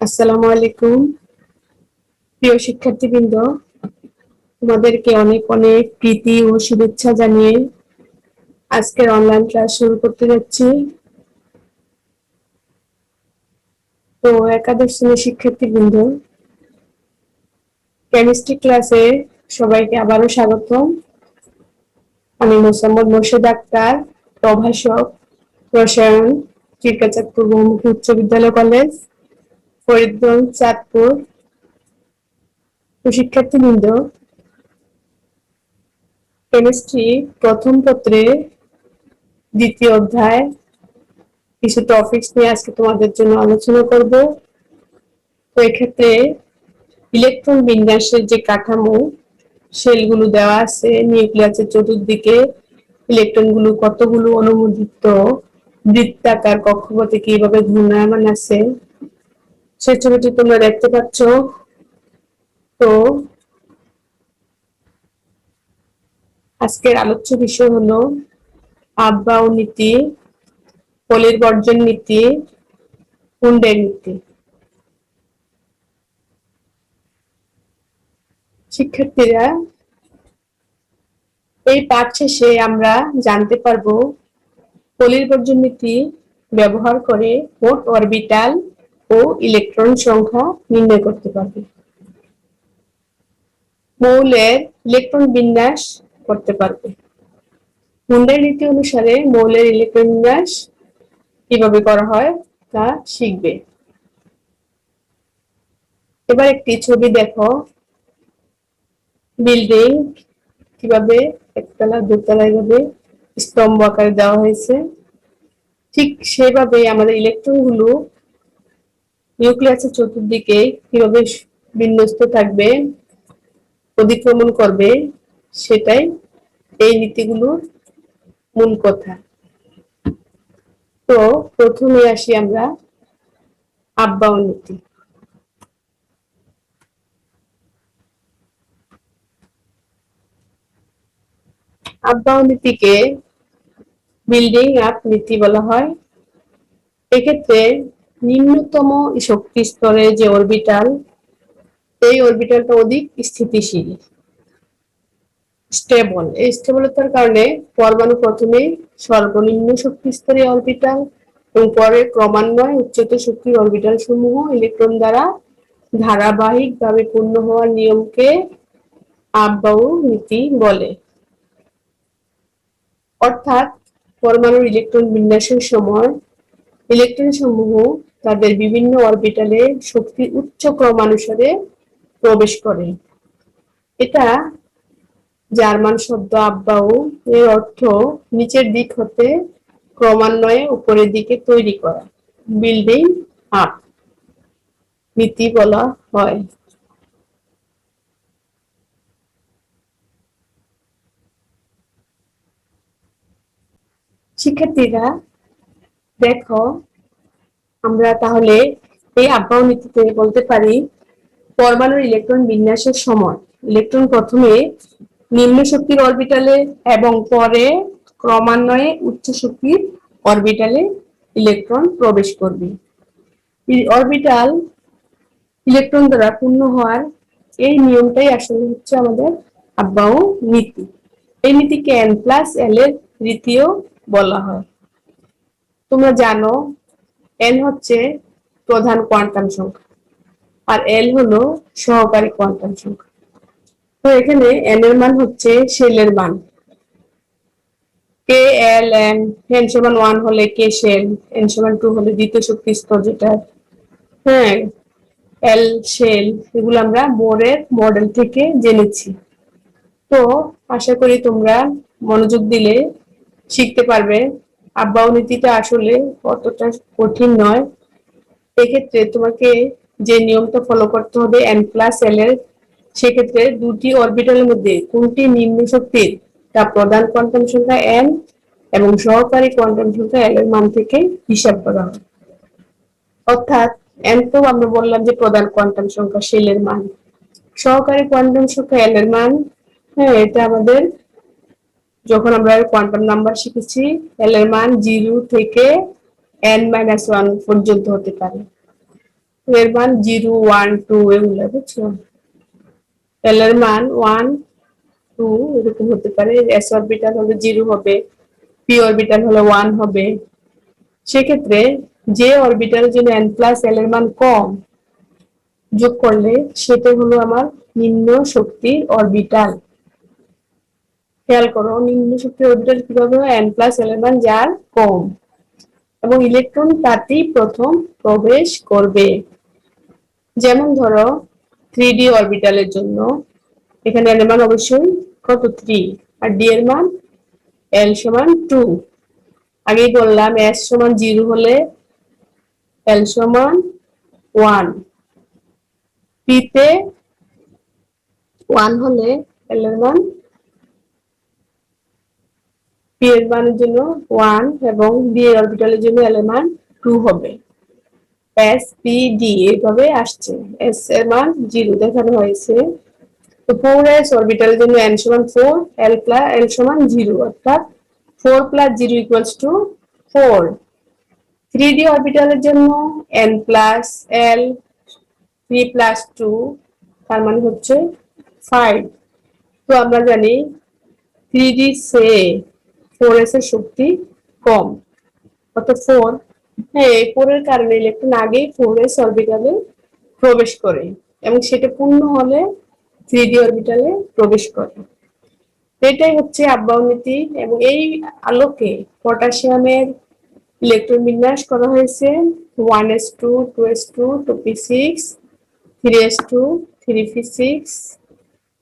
আসসালামু আলাইকুম। প্রিয় শিক্ষার্থীবৃন্দ, তোমাদেরকে অনেক অনেক প্রীতি ও শুভেচ্ছা জানিয়ে আজকের অনলাইন ক্লাস শুরু করতে যাচ্ছি। তো একাদশ শ্রেণীর শিক্ষার্থীবৃন্দ, কেমিস্ট্রি ক্লাসে সবাইকে আবারও স্বাগতম। আমি মোসাম্মদ মোর্শেদ আক্তার, প্রভাষক, রসায়ন, চিরকাচাঁদপুর বহুমুখী উচ্চ বিদ্যালয় কলেজ, ফরিদগঞ্জ, চাঁদপুর। তো শিক্ষার্থীবৃন্দ, কেমিস্ট্রি প্রথম পত্রে দ্বিতীয় অধ্যায় কিছু টপিকস নিয়ে আজকে তোমাদের জন্য আলোচনা করব। তো এক্ষেত্রে ইলেকট্রন বিন্যাসের যে কাঠামো, সেলগুলো দেওয়া আছে, নিউক্লিয়াসের চতুর্দিকে ইলেকট্রনগুলো কতগুলো অনুমোদিত বৃত্তাকার কক্ষপথে কিভাবে ঘূর্ণায়মান আছে সে ছবিটি তোমরা দেখতে পাচ্ছ। তো আজকের আলোচ্য বিষয় হলো আপ-বাউ নীতি, পলির বর্জন নীতি, কুন্ডের নীতি। শিক্ষার্থীরা, এই পাঠ শেষে আমরা জানতে পারবো পলির বর্জন নীতি ব্যবহার করে মোট অরবিটাল ও ইলেকট্রন সংখ্যা নির্ণয় করতে পারবে, মৌলের ইলেকট্রন বিন্যাস করতে পারবে। কুন্ডের নীতি অনুসারে মৌলের ইলেকট্রন বিন্যাস কিভাবে করা হয় তা শিখবে। এবার একটি ছবি দেখো, বিল্ডিং কিভাবে একতলা দুতলা এভাবে স্তম্ভ আকারে দেওয়া হয়েছে, ঠিক সেভাবে আমাদের ইলেকট্রন গুলো নিউক্লিয়াসের চতুর্দিকে কিভাবে বিন্যস্ত থাকবে, অধিক্রমণ করবে, সেটাই এই নীতিগুলোর মূল কথা। তো প্রথমে আসি আমরা আপ-বাউ নীতি। আপ-বাউ নীতিকে বিল্ডিং আপ নীতি বলা হয়। এক্ষেত্রে নিম্নতম শক্তি স্তরে যে অরবিটাল, এই অরবিটালটা অধিক স্থিতিশীল, স্টেবল। এই স্টেবলতার কারণে পরমাণু প্রথমে সর্বনিম্ন শক্তি স্তরে অরবিটাল এবং পরে ক্রমান্বয়ে উচ্চতর শক্তির অরবিটাল সমূহ ইলেকট্রন দ্বারা ধারাবাহিকভাবে পূর্ণ হওয়ার নিয়মকে আপ-বাউ নীতি বলে। অর্থাৎ পরমাণুর ইলেকট্রন বিন্যাসের সময় ইলেকট্রন সমূহ তাদের বিভিন্ন অরবিটালে শক্তির উচ্চ ক্রমানুসারে প্রবেশ করে। এটা জার্মান শব্দ আপ-বাউ, এর অর্থ নিচের দিক হতে ক্রমান্বয়ে উপরের দিকে তৈরি করা, বিল্ডিং আপ নীতি বলা হয়। শিক্ষার্থীরা দেখো, আমরা তাহলে এই আপ-বাউ নীতিতে বলতে পারি পরমাণুর ইলেকট্রন বিন্যাসের সময় ইলেকট্রন প্রথমে নিম্ন শক্তির অরবিটালে এবং পরে ক্রমান্বয়ে উচ্চ শক্তির অরবিটালে ইলেকট্রন প্রবেশ করবে। অরবিটাল ইলেকট্রন দ্বারা পূর্ণ হওয়ার এই নিয়মটাই আসলে হচ্ছে আমাদের আপ-বাউ নীতি। এই নীতিকে n+l এর রীতিও বলা হয়। তোমরা জানো n হচ্ছে প্রধান কোয়ান্টাম সংখ্যা আর l হলো সহকারী কোয়ান্টাম সংখ্যা। তো এখানে n এর মান হচ্ছে শেলের মান, k l n, n সমান 1 হলে k শেল, n সমান 2 হলে দ্বিতীয় শক্তি স্তর যেটা, হ্যাঁ, l শেল। এগুলো আমরা বোরের মডেল থেকে জেনেছি। তো আশা করি তোমরা মনোযোগ দিলে শিখতে পারবে আপ-বাউ নীতিটা আসলে অতটা কঠিন নয়। এক্ষেত্রে তোমাকে যে নিয়মটা ফলো করতে হবে n+l এর, সেক্ষেত্রে দুটি অরবিটালের মধ্যে কোনটি নিম্ন শক্তির তা প্রধান কোয়ান্টাম সংখ্যা n এবং সহকারী কোয়ান্টাম সংখ্যা l এর মান থেকে হিসাব করা হয়। অর্থাৎ n তো আমরা বললাম যে প্রধান কোয়ান্টাম সংখ্যা, শেলের মান, সহকারী কোয়ান্টাম সংখ্যা l এর মান, হ্যাঁ, এটা আমাদের যখন আমরা কোয়ান্টাম নাম্বার শিখেছি l এর মান 0 থেকে n-1 পর্যন্ত হতে পারে। এর মান 0 1 2 এগুলো বুঝছো। এল এর মান 1 2 এরকম হতে পারে। এস অরবিটাল হলে 0 হবে, পি অরবিটাল হলে 1 হবে। সেক্ষেত্রে যে অরবিটালের জন্য n প্লাস এল এর মান কম যোগ করলে সেটা হলো আমার নিম্ন শক্তির অরবিটাল। খেয়াল করো নিম্ন শক্তির অরবিটাল কিভাবে হয়, n প্লাস এল এর মান যার কম এবং ইলেকট্রন তাতেই প্রথম প্রবেশ করবে। যেমন ধরো 3d অরবিটালের জন্য এখানে n এর মান অবশ্যই কত 3 আর d এর মান l সমান 2। আগেই বললাম s সমান 0 হলে l সমান 1, p তে 1 হলে l এর মান p এর মানের জন্য 1 এবং d এর অরবিটালের জন্য l এর মান 2 হবে। s p d এইভাবে আসছে। s এর মান 0 দেখানো হয়েছে। তো 4s অরবিটালের জন্য n সমান 4, l সমান 0 অর্থাৎ 4 প্লাস 0 ইকুয়ালস টু 4। 3d অরবিটালের জন্য n প্লাস l 3 প্লাস 2 তার মানে হচ্ছে 5। তো আমরা জানি 3d সে 4s এর শক্তি কম অর্থাৎ 4। হ্যাঁ, এই 4 এর কারণে ইলেকট্রন আগেই 4s অরবিটালে প্রবেশ করে এবং সেটা পূর্ণ হলে 3d অরবিটালে প্রবেশ করে। এটাই হচ্ছে আব্বাও নীতি এবং এই আলোকে পটাশিয়ামের ইলেকট্রন বিন্যাস করা হয়েছে 1s2 2s2 2p6 3s2 3p6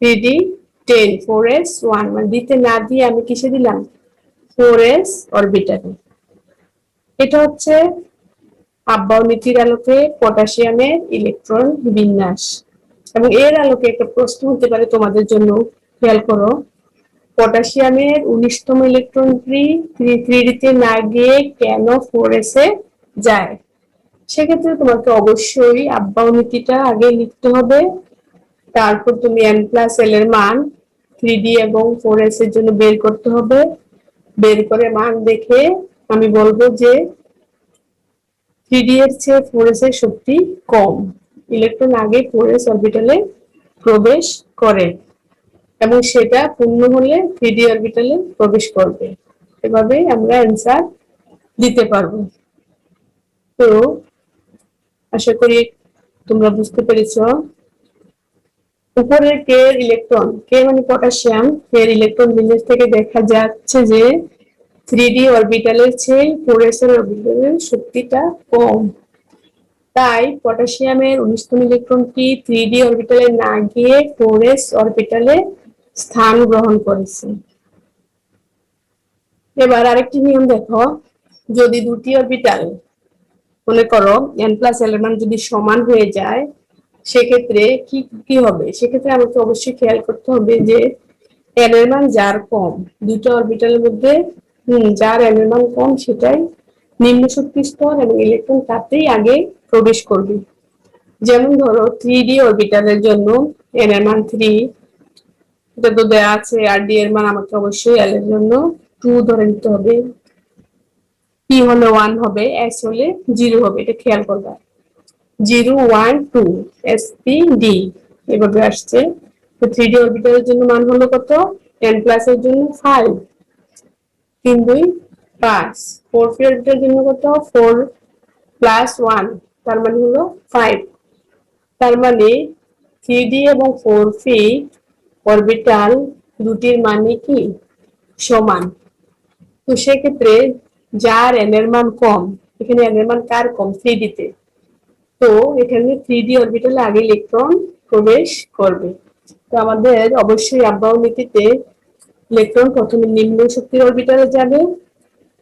3d10 4s1 মানে দিতে না দিয়ে আমি কিসে দিলাম 4s অরবিটালে। এটা হচ্ছে আব্বাও নীতির আলোকে পটাশিয়ামের ইলেকট্রন বিন্যাস। এবং এর আলোকে একটা প্রশ্ন হতে পারে তোমাদের জন্য, খেয়াল করো পটাশিয়ামের 19তম ইলেকট্রনটি 3d তে না গিয়ে কেন 4s এ যায়। সেক্ষেত্রে তোমাকে অবশ্যই আব্বাও নীতিটা আগে লিখতে হবে, তারপর তুমি n প্লাস l এর মান 3d এবং 4s এর জন্য বের করতে হবে। বের করে মান দেখে আমি বলবো যে 3d এর চেয়ে 4s এর শক্তি কম, ইলেকট্রন আগে 4s অরবিটালে প্রবেশ করে এবং সেটা পূর্ণ হলে 3d অরবিটালে প্রবেশ করবে। এভাবে আমরা অ্যান্সার দিতে পারবো। তো আশা করি তোমরা বুঝতে পেরেছো। উপরের কে এর ইলেকট্রন, কে মানে পটাশিয়াম, এর ইলেকট্রন বিন্যাস থেকে দেখা যাচ্ছে যে 3d অরবিটালের চেয়ে 4s এর অরবিটালের শক্তিটা কম। তাই পটাশিয়ামের 19তম ইলেকট্রনটি 3d অরবিটালে না গিয়ে 4s অরবিটালে স্থান গ্রহণ করেছে। এবার আরেকটি নিয়ম দেখো, যদি দুটি অরবিটাল মনে করো n প্লাস l এর মান যদি সমান হয়ে যায় সেক্ষেত্রে কি হবে, সেক্ষেত্রে আমাকে অবশ্যই খেয়াল করতে হবে যে n এর মান যার কম দুটো অরবিটালের মধ্যে যার n এর মান কম সেটাই নিম্ন শক্তি স্তর এবং ইলেকট্রন তাতেই আগে প্রবেশ করবে। যেমন ধরো 3d অরবিটালের জন্য n এর মান 3, এটা তো দেয়া আছে, আর d এর মান আমাকে অবশ্যই l এর জন্য 2 ধরে নিতে হবে। p হলে 1 হবে, s হলে 0 হবে, এটা খেয়াল করবা। 0 1 2 sp d এভাবে আসছে। তো 3d অরবিটালের জন্য মান হলো কত, n প্লাস এর জন্য 5 3 2 5, 4p অরবিটালের জন্য কত 4 প্লাস 1 তার মানে হলো 5। তার মানে 3d এবং 4p অরবিটাল দুটির মানে কি সমান। তো সেক্ষেত্রে যার n এর মান কম, এখানে n এর মান কার কম 3d তে, তো এখানে 3d অরবিটালে আগে ইলেকট্রন প্রবেশ করবে। তো আমাদের অবশ্যই আব্বাও নীতিতে ইলেকট্রন প্রথমে নিম্ন শক্তির অরবিটালে যাবে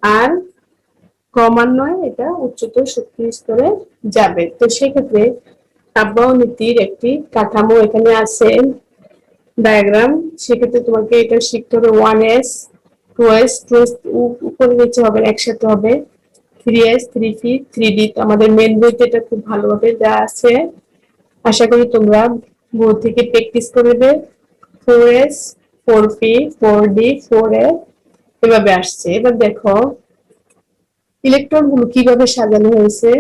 আর ক্রমান্বয়ে এটা উচ্চতর শক্তি স্তরে যাবে। তো সেক্ষেত্রে আব্বাও নীতির একটি কাঠামো এখানে আছে ডায়াগ্রাম, সেক্ষেত্রে তোমাকে এটা শিখতে হবে 1s 2s 2s উপরে নিচে হবে একসাথে হবে, 3s 3p 3d। আমাদের মেন বইতে এটা খুব ভালোভাবে দেওয়া আছে, আশা করি তোমরা বই থেকে প্র্যাকটিস করবে। 4s 4p 4d 4a এভাবে আসছে। এবার দেখো ইলেকট্রন গুলো কিভাবে সাজানো হয়েছে।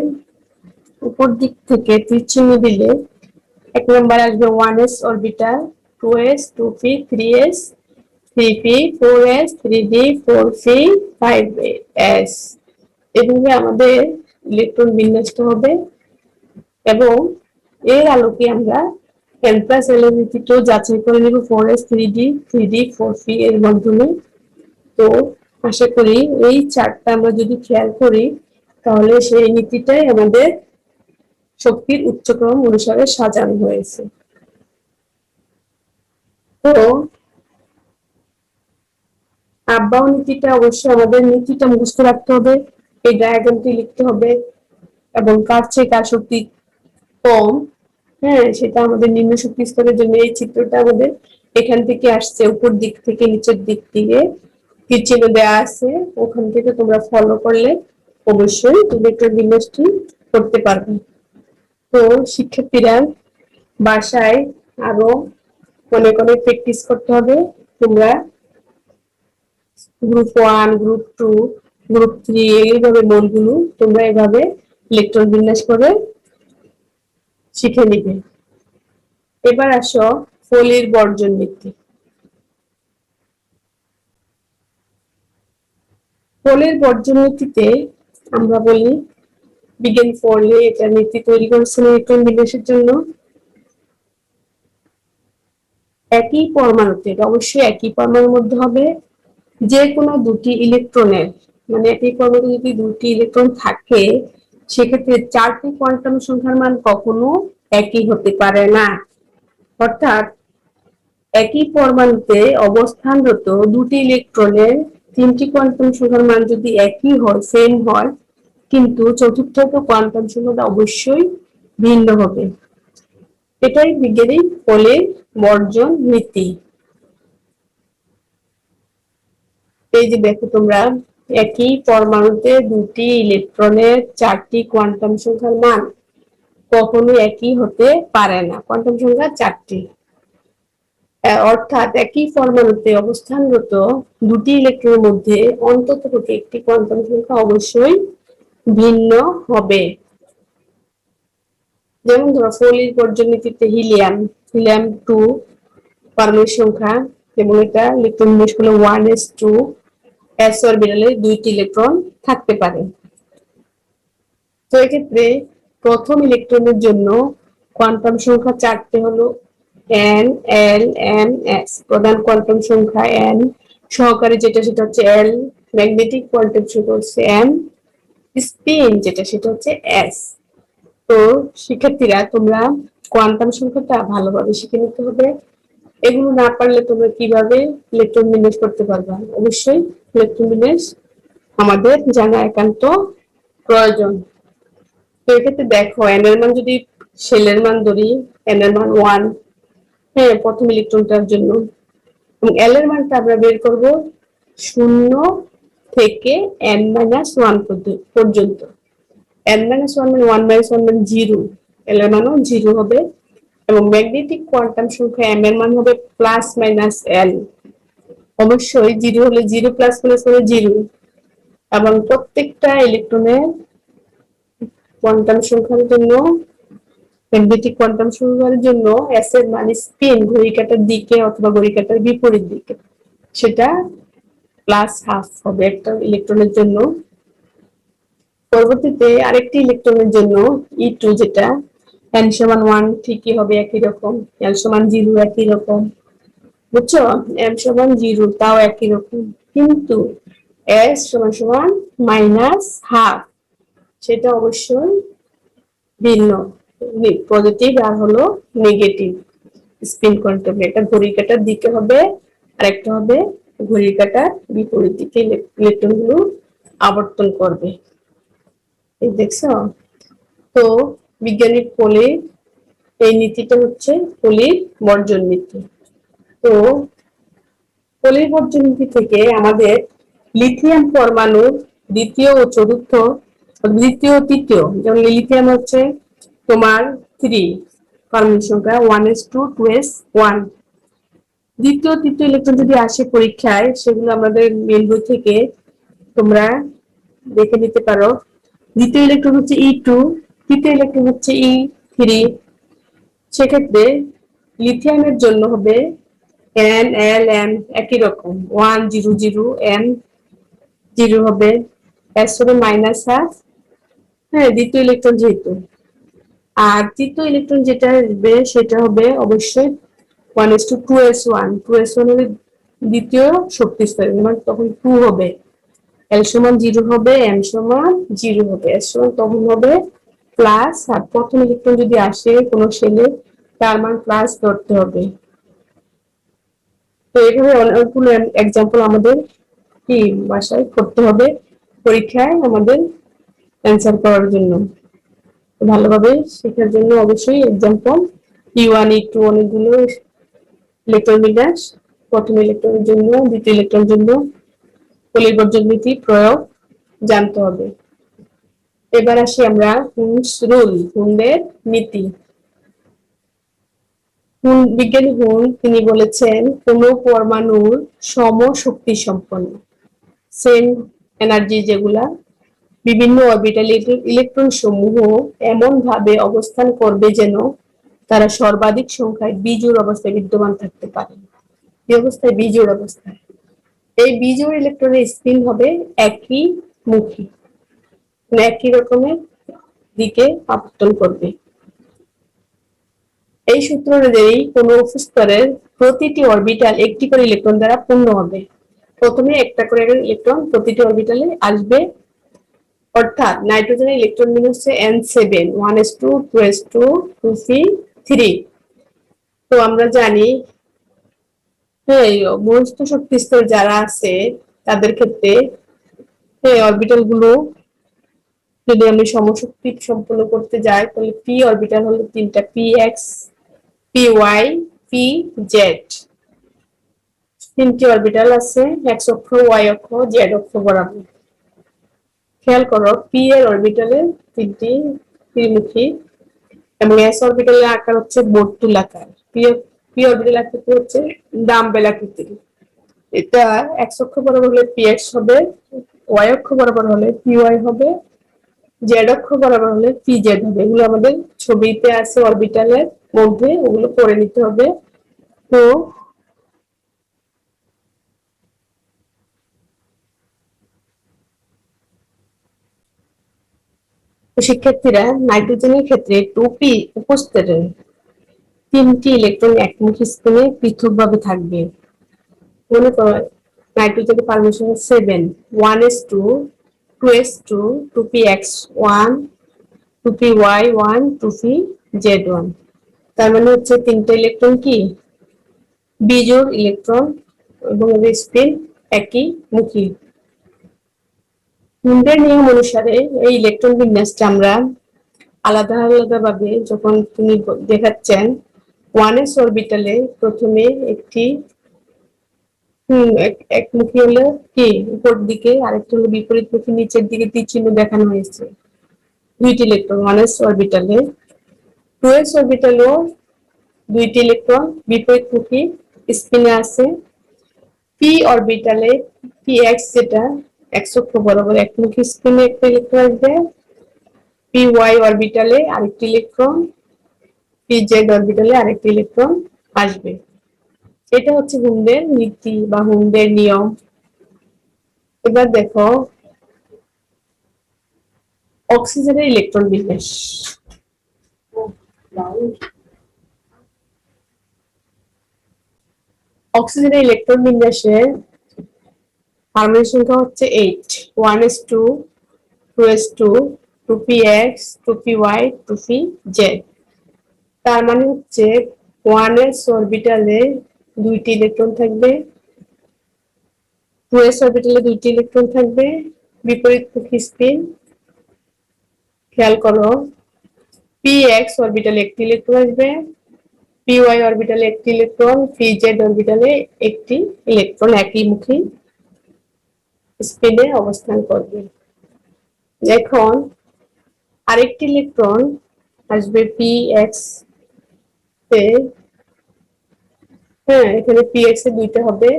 উপর দিক থেকে তীর চিহ্ন দিলে এক নম্বর আসবে 1s orbital, 2s 2p 3s 3p 4s 3d 4p 5s। এভাবে আমাদের ইলেকট্রন বিন্যস্ত হবে এবং এর আলোকে আমরা n প্লাস l এর নীতিটিও যাচাই করে নেব 4s 3d 3d 4p এর মাধ্যমে। তো আশা করি এই চার্টটা আমরা যদি খেয়াল করি তাহলে সেই নীতিটাই আমাদের শক্তির উচ্চক্রম অনুসারে সাজানো হয়েছে। তো আব্বাও নীতিটা অবশ্যই আমাদের নীতিটা মুখস্থ রাখতে হবে, এই ডায়াগ্রামটি লিখতে হবে এবং কার চেয়ে কার শক্তি কম, হ্যাঁ, সেটা আমাদের নিম্ন শক্তি স্তরের জন্য এই চিত্রটা আমাদের এখান থেকে আসছে, উপর দিক থেকে নিচের দিক থেকে তীর চিহ্ন দেওয়া আছে, ওখান থেকে তোমরা ফলো করলে অবশ্যই ইলেকট্রন বিন্যাসটি করতে পারবে। তো শিক্ষার্থীরা বাসায় আরো অনেক অনেক প্র্যাকটিস করতে হবে। তোমরা গ্রুপ 1 গ্রুপ 2 গ্রুপ 3 এইভাবে মনগুলো তোমরা এভাবে ইলেকট্রন বিন্যাস করে শিখে নিবে। এবার আসো ফলির বর্জন নীতি। ফলির বর্জন নীতিতে আমরা বলি বিজ্ঞানী ফলি এটা নীতি তৈরি করেছেন ইলেকট্রন বিন্যাসের জন্য। একই পরমাণুতে, অবশ্যই একই পরমাণুর মধ্যে হবে, যে কোনো দুটি ইলেকট্রনের, মানে একই পরমাণুতে যদি দুটি ইলেকট্রন থাকে সেক্ষেত্রে চারটি কোয়ান্টাম সংখ্যার মান কখনো একই হতে পারে না। অর্থাৎ একই পরমাণুতে অবস্থানরত দুটি ইলেকট্রনের তিনটি কোয়ান্টাম সংখ্যার মান যদি একই হয়, সেম হয়, কিন্তু চতুর্থ কোয়ান্টাম সংখ্যাটা অবশ্যই ভিন্ন হবে। এটাই বিজ্ঞানী ফলির বর্জন নীতি। এই যে দেখো তোমরা, একই পরমাণুতে দুটি ইলেকট্রনের চারটি কোয়ান্টাম সংখ্যার মান কখনো একই হতে পারে না, কোয়ান্টাম সংখ্যা চারটি। অর্থাৎ একই পরমাণুতে অবস্থানরত দুটি ইলেকট্রনের মধ্যে অন্তত একটি কোয়ান্টাম সংখ্যা অবশ্যই ভিন্ন হবে। যেমন ধরো ফলির বর্জন নীতিতে হিলিয়াম 2 পারমাণবিক সংখ্যা এবং এটা ইলেকট্রন বিন্যাস করলে 1s2 s অরবিটালে দুইটি ইলেকট্রন থাকতে পারে। তো এক্ষেত্রে প্রথম ইলেকট্রনের জন্য কোয়ান্টাম সংখ্যা চারটে হলো n l m s, প্রধান কোয়ান্টাম সংখ্যা n, সহকারী যেটা সেটা হচ্ছে l, ম্যাগনেটিক কোয়ান্টাম সংখ্যা হচ্ছে m, স্পিন যেটা সেটা হচ্ছে s। তো শিক্ষার্থীরা তোমরা কোয়ান্টাম সংখ্যাটা ভালোভাবে শিখে নিতে হবে। এগুলো না পারলে তোমরা কিভাবে ইলেকট্রন বিন্যাস করতে পারবে? অবশ্যই ইলেকট্রন বিন্যাস আমাদের জানা একান্ত প্রয়োজন। তো এক্ষেত্রে দেখো n এর মান যদি শেলের মান ধরি, n এর মান 1, হ্যাঁ, প্রথম ইলেকট্রনটার জন্য, এবং l এর মানটা আমরা বের করব 0 থেকে n-1 পর্যন্ত। n-1 মানে 1 - 1 মানে 0, l এর মানও 0 হবে এবং ম্যাগনেটিক কোয়ান্টাম সংখ্যা m এর মান হবে +-l। অবশ্যই 0 হলে 0 প্লাস প্লাস হলে 0 এবং প্রত্যেকটা ইলেকট্রনের কোয়ান্টাম সংখ্যার জন্য, ম্যাগনেটিক কোয়ান্টাম সংখ্যার জন্য s এর মান স্পিন ঘড়ি কাঁটার দিকে অথবা ঘড়ি কাঁটার বিপরীত দিকে, সেটা +½ হবে একটা ইলেকট্রনের জন্য। পরবর্তীতে আরেকটি ইলেকট্রনের জন্য E2 যেটা n=1 ঠিকই হবে একই রকম, l=0 একই রকম, বুঝছো, m=0 তাও একই রকম, কিন্তু s=−½ সেটা অবশ্যই ভিন্ন, পজিটিভ আর হলো নেগেটিভ স্পিন কোয়ান্টাম। এটা ঘড়ির কাঁটার দিকে হবে আর একটা হবে ঘড়ির কাঁটার বিপরীত দিকে ইলেকট্রনগুলো আবর্তন করবে। এই দেখছো? তো বিজ্ঞানী ফলির এই নীতিটা হচ্ছে ফলির বর্জন নীতি। তো ফলির বর্জন নীতি থেকে আমাদের লিথিয়াম পরমাণুর দ্বিতীয় ও চতুর্থ, দ্বিতীয় তৃতীয়, যেমন লিথিয়াম হচ্ছে তোমার 3 পারমাণবিক সংখ্যা 1s2 2s1, দ্বিতীয় তৃতীয় ইলেকট্রন যদি আসে পরীক্ষায় সেগুলো আমাদের মেন বই থেকে তোমরা দেখে নিতে পারো। দ্বিতীয় ইলেকট্রন হচ্ছে E2 তৃতীয় ইলেকট্রন হচ্ছে E3, সেক্ষেত্রে লিথিয়ামের জন্য হবে N একই রকম 1 0 0 N 0 হবে, S হবে -1, হ্যাঁ দ্বিতীয় ইলেকট্রন যেহেতু। আর তৃতীয় ইলেকট্রন যেটা আসবে সেটা হবে অবশ্যই 1:2s1, 2s1 হবে দ্বিতীয় শক্তি স্তর, মানে তখন 2 হবে, L সমান 0 হবে, M সমান 0 হবে, S সমান তখন হবে প্লাস। আর প্রথম ইলেকট্রন যদি আসে কোনো শেলে তার মান প্লাস ধরতে হবে। তো এইভাবে অনেকগুলো এক্সাম্পল আমাদের কি বাসায় করতে হবে পরীক্ষায় আমাদের অ্যান্সার করার জন্য। ভালোভাবে শেখার জন্য অবশ্যই এক্সাম্পল E1 E2 অনেকগুলো ইলেকট্রন বিন্যাস, প্রথম ইলেকট্রনের জন্য, দ্বিতীয় ইলেকট্রনের জন্য পলিবর্জন নীতি প্রয়োগ জানতে হবে। এবার আসি আমরা হুমস রুল, হুন্ডের নীতি। বিজ্ঞানী হুন তিনি বলেছেন কোন পরমাণুর সম শক্তি সম্পন্ন সেম এনার্জি যেগুলা বিভিন্ন অরবিটালে ইলেকট্রন সমূহ এমন ভাবে অবস্থান করবে যেন তারা সর্বাধিক সংখ্যায় বিজোড় অবস্থায় বিদ্যমান থাকতে পারে। এই অবস্থায় বিজোড় অবস্থায় এই বিজোড় ইলেকট্রনের স্পিন হবে একই মুখী, একই রকমের দিকে আবর্তন করবে। এই সূত্র অনুযায়ী কোন স্তরের প্রতিটি অরবিটাল একটি করে ইলেকট্রন দ্বারা পূর্ণ হবে। প্রথমে একটা করে ইলেকট্রন প্রতিটি অরবিটালে আসবে, অর্থাৎ নাইট্রোজেনের ইলেকট্রন বিন্যাস হচ্ছে N7 1s2 2s2 2p3। তো আমরা জানি মধ্যস্থ শক্তি স্তর যারা আছে তাদের ক্ষেত্রে অরবিটাল গুলো যদি আমি সমশক্তি সম্পূর্ণ করতে যাই তাহলে পি অরবিটাল হলো তিনটা, px py pz, তিনটি অরবিটাল আছে x অক্ষ y অক্ষ z অক্ষ বরাবর। খেয়াল করো পি এর অরবিটালে তিনটি ত্রিমুখী এবং এস অরবিটালের আকার হচ্ছে বর্তুলাকার, পি অরবিটাল আকৃতি হচ্ছে ডাম্বেল আকৃতির। এটা এক্স অক্ষ বরাবর হলে px হবে, y অক্ষ বরাবর হলে py হবে, z অক্ষ বরাবর হলে pz হবে। এগুলো আমাদের ছবিতে আছে অরবিটালের মধ্যে, ওগুলো পড়ে নিতে হবে। তো শিক্ষার্থীরা নাইট্রোজেনের ক্ষেত্রে 2p উপস্তরে তিনটি ইলেকট্রন একমুখী স্পিনে পৃথকভাবে থাকবে। মনে করো নাইট্রোজেনের permission 7 1s2 2s2 2px1 2py1 2pz1। তার মানে হচ্ছে তিনটা ইলেকট্রন কি বিজোড় ইলেকট্রন এবং এদের স্পিন একই মুখী। হুন্ডের নিয়ম অনুসারে এই ইলেকট্রন বিন্যাসটা আমরা আলাদা আলাদা ভাবে যখন তিনি দেখাচ্ছেন 1s অরবিটালে প্রথমে একটি একমুখী হলো কি উপর দিকে, আরেকটা হলো বিপরীতমুখী নিচের দিকে তীর চিহ্ন দেখানো হয়েছে। দুইটি ইলেকট্রন 1s অরবিটালে, 2s অরবিটালেও দুইটি ইলেকট্রন বিপরীতমুখী স্পিনে আছে। পি অরবিটালে px যেটা এক্স অক্ষ বরাবর একমুখী স্পিনে একটা ইলেকট্রন আসবে, py অরবিটালে আরেকটি ইলেকট্রন, pz অরবিটালে আরেকটি ইলেকট্রন আসবে। এটা হচ্ছে হুন্ডের নীতি বা হুন্ডের নিয়ম। এবার দেখো অক্সিজেনের ইলেকট্রন বিন্যাস। অক্সিজেনের ইলেকট্রন বিন্যাসের পারমাণবিক সংখ্যা হচ্ছে 8 1s2 2s2 2px 2py 2pz। তার মানে হচ্ছে 1s অরবিটালে দুইটি ইলেকট্রন থাকবে, 2s অরবিটালে দুইটি ইলেকট্রন থাকবে বিপরীতমুখী স্পিন। খেয়াল করো px অরবিটালে একটি ইলেকট্রন আসবে, py অরবিটালে একটি ইলেকট্রন, pz অরবিটালে একটি ইলেকট্রন একই মুখী স্পিনে অবস্থান করবে। এখন আরেকটি ইলেকট্রন আসবে px তে, এখানে px এ দুইটা হবে,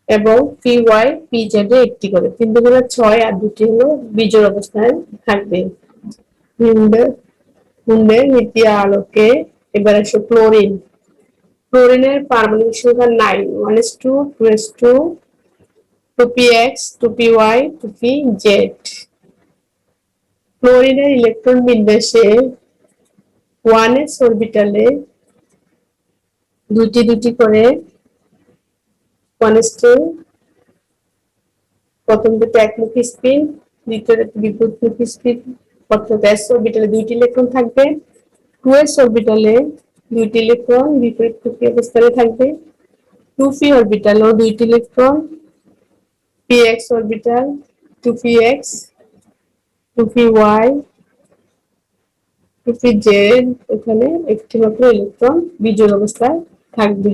এবং পি ওয়াই পি জেড এ একটি করে 3×6 আর দুটি হলো বিজোড় অবস্থায় থাকবে। হুন্ডের নীতি আলোকে এবার আসে ক্লোরিন। ক্লোরিনের পারমাণবিক সংখ্যা 9, 1s2, 2s2, 2px, 2py, 2pz। ক্লোরিনের electron বিন্যাসে 1s অরবিটালে দুটি করে 1s2, প্রথম দুটো একমুখী স্পিন, দ্বিতীয়টা বিপরীতমুখী স্পিন, অর্থাৎ s অরবিটালে দুইটি ইলেকট্রন থাকবে। 2s অরবিটালে দুইটি ইলেকট্রন বিপরীতমুখী অবস্থানে থাকবে। 2p অরবিটালেও দুইটি electron, px orbital, 2px, 2py, 2pz, এখানে একটি মাত্র ইলেকট্রন বিজোড় অবস্থায় থাকবে।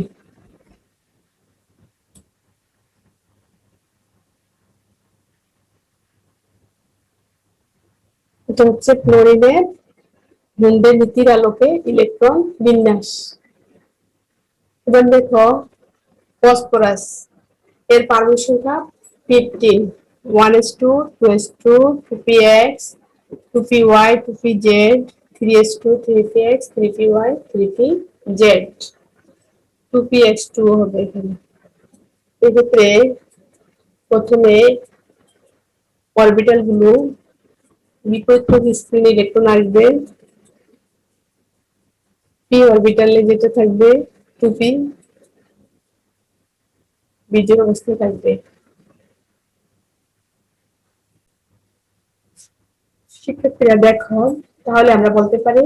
এটা হচ্ছে ক্লোরিনের হুন্ডের নীতির আলোকে ইলেকট্রন বিন্যাস। এবার দেখো ফসফরাস, এর পারমাণবিক সংখ্যা 15, 1s2, 2s2, 2px, 2py, 2pz, 3s2, 3px, 3py, 3pz, 2px2 হবে এখানে। এক্ষেত্রে প্রথমে অরবিটাল গুলো বিপরীতমুখী স্পিনে ইলেকট্রন আসবে। পি অরবিটালে যেটা থাকবে 2p বিজোড় অবস্থায় থাকবে। শিক্ষার্থীরা দেখো, তাহলে আমরা বলতে পারি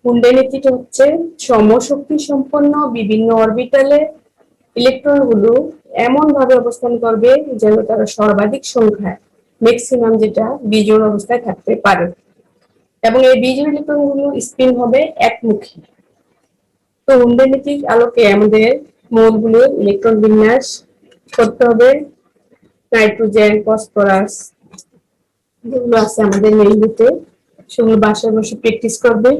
হুন্ডের নীতিটা হচ্ছে সমশক্তি সম্পন্ন বিভিন্ন অরবিটালে ইলেকট্রন গুলো এমন ভাবে অবস্থান করবে যেন তারা সর্বাধিক সংখ্যায় ম্যাক্সিমাম যেটা বিজোড় অবস্থায় থাকতে পারে, এবং এই বিজোড় ইলেকট্রন গুলো স্পিন হবে একমুখী। তো হুন্ডের নীতির আলোকে আমাদের মৌলগুলোর ইলেকট্রন বিন্যাস করতে হবে। নাইট্রোজেন, ফসফরাস যেগুলো আছে আমাদের মেইলিতে, সেগুলো বাসায় বসে প্র্যাকটিস করবে,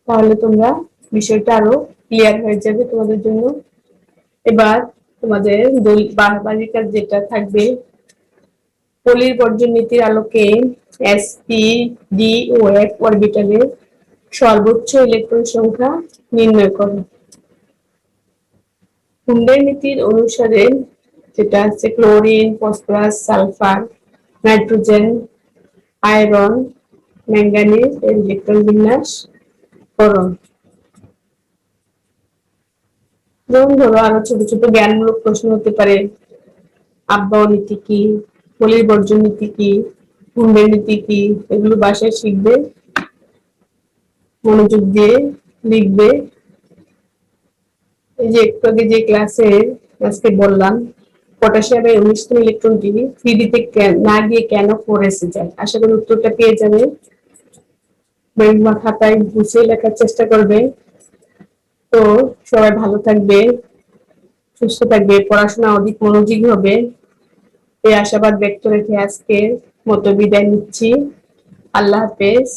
তাহলে তোমরা বিষয়টা আরো ক্লিয়ার হয়ে যাবে তোমাদের জন্য। এবার তোমাদের বারবারিক কাজ যেটা থাকবে, পলির বর্জন নীতির আলোকে sp d ও f অরবিটালে সর্বোচ্চ ইলেকট্রন সংখ্যা নির্ণয় করো। হুন্ডের নীতির অনুসারে যেটা আছে chlorine, phosphorus, sulphur, nitrogen, iron, manganese এর ইলেকট্রন বিন্যাস করো। যেমন ধরো আরো ছোট ছোট জ্ঞানমূলক প্রশ্ন হতে পারে, আব্বাও নীতি কি, পলির বর্জন নীতি কি, হুন্ডের নীতি কি, এগুলো বাসায় শিখবে, মনোযোগ দিয়ে লিখবে। এই যে একটু আগে যে ক্লাসে আজকে বললাম পটাশিয়ামের 19তম ইলেকট্রনটি 3d তে না গিয়ে কেন 4s এ যায়, আশা করি উত্তরটা পেয়ে যাবে। খাতায় গুছিয়ে লেখার চেষ্টা করবে। তো সবাই ভালো থাকবে, সুস্থ থাকবে, পড়াশোনা অধিক মনোযোগী হবে, এই আশাবাদ ব্যক্ত রেখে আজকের মতো বিদায় নিচ্ছি। আল্লাহ হাফেজ।